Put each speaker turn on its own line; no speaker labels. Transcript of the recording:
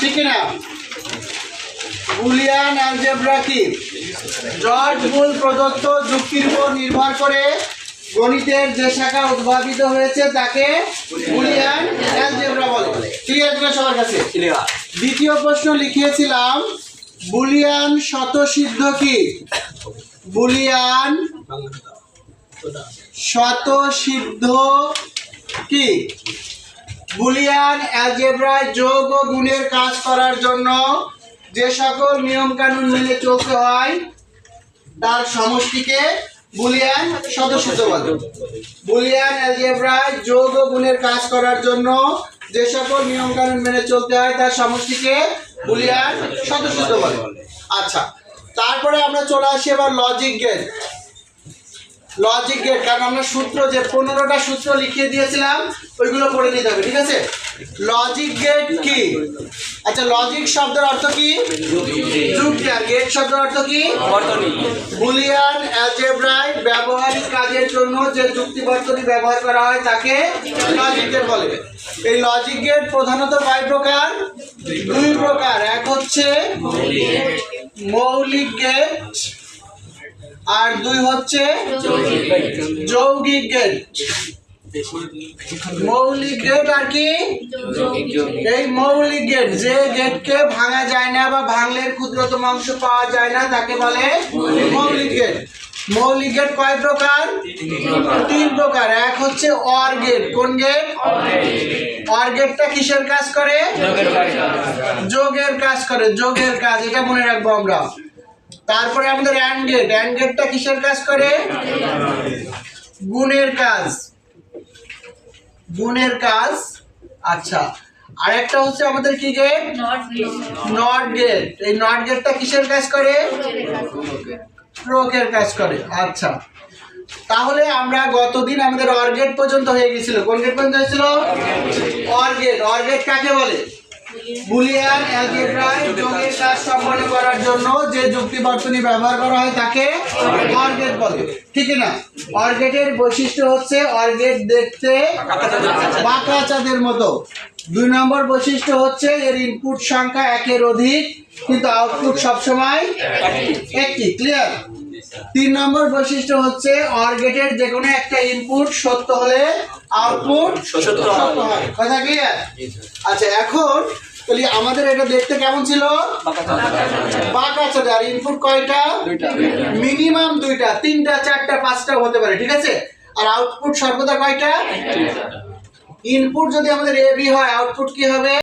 ঠিক না? Boolean algebra কি? জর্জ বুল প্রদত্ত যুক্তির উপর নির্ভর করে গণিতের যে শাখা উদ্ভাবিত হয়েছে তাকে বুলিয়ান অ্যালজেব্রা বলে। ক্লিয়ার কিনা সবার কাছে? দ্বিতীয় প্রশ্ন লিখিয়েছিলাম বুলিয়ান স্বতঃসিদ্ধ কি? বুলিয়ান স্বতঃসিদ্ধ কি? বুলিয়ান অ্যালজেব্রায় যোগ ও গুণের কাজ করার জন্য যে সকল নিয়ম কানুন মেনে চলতে হয় তার সমষ্টিকে বুলিয়ান স্বতঃসিদ্ধ বলে। বুলিয়ান অ্যালজেব্রায় যোগ ও গুণের কাজ করার জন্য যে সকল নিয়ম কানুন মেনে চলতে হয় তার সমষ্টিকে বুলিয়ান স্বতঃসিদ্ধ বলে। আচ্ছা, তারপরে আমরা চলে আসি এবার লজিক গেট। লজিক গেট, কারণ আমরা সূত্র যে 15টা সূত্র লিখিয়ে দিয়েছিলাম ওইগুলো পড়ে নিতে হবে, ঠিক আছে? লজিক গেট কি? আচ্ছা, লজিক শব্দের অর্থ কি? যুক্তি। আর গেট শব্দের অর্থ কি? বর্তনী। বুলিয়ান অ্যালজেব্রায় ব্যবহারিক কাজের জন্য যে যুক্তি বর্তনী ব্যবহার করা হয় তাকে লজিক গেট বলে। এই লজিক গেট প্রধানত কয় প্রকার? দুই প্রকার। এক হচ্ছে মৌলিক গেট আর দুই হচ্ছে যৌগিক গেট। মৌলিক গেট আর কি? এই মৌলিক গেট, যে গেটকে ভাঙা যায় না বা ভাঙলে ক্ষুদ্রতম অংশ পাওয়া যায় না তাকে বলে মৌলিক গেট। মৌলিক গেট কয় প্রকার? তিন প্রকার। এক হচ্ছে অর গেট। কোন গেট? অর গেটটা কিসের কাজ করে? যোগের কাজ করে। যোগের কাজ, এটা মনে রাখবো আমরা। তারপরে আমাদের অ্যান্ড গেট। অ্যান্ড গেটটা কিসের কাজ করে? গুণের কাজ। গুণের কাজ। আচ্ছা, আরেকটা হচ্ছে আমাদের কি গেট? Not gate. এই নট গেটটা কিসের কাজ করে? প্রয়োগের কাজ করে। আচ্ছা, তাহলে আমরা গতদিন আমাদের অর গেট পর্যন্ত হয়ে গেছিল। কোন গেট পর্যন্ত হয়েছিল? Or gate. অর গেট কাকে বলে? বুলিয়ান অ্যালজেব্রায় যোগের কাজ সম্পন্ন করার জন্য যে যুক্তি বর্তনী ব্যবহার করা হয় তাকে অর গেট বলে, ঠিক না? অর গেটের বৈশিষ্ট্য হচ্ছে অর গেট দেখতে বাঁকা চাঁদের মতো। দুই নম্বর বৈশিষ্ট্য হচ্ছে এর ইনপুট সংখ্যা একের অধিক কিন্তু আউটপুট সবসময় একটি। ক্লিয়ার? তিন নম্বর বৈশিষ্ট্য হচ্ছে অর গেটের যে কোনো একটা ইনপুট সত্য হলে আউটপুট সত্য হয়। কথা ক্লিয়ার? আচ্ছা, এখন তাহলে আমাদের এটা দেখতে কেমন ছিল? বাঁকা চাঁদ। আর ইনপুট কয়টা? মিনিমাম দুইটা, তিনটা, চারটা, পাঁচটা হতে পারে, ঠিক আছে? আর আউটপুট সর্বদা কয়টা? ইনপুট যদি আমাদের এ বি হয় আউটপুট কি হবে?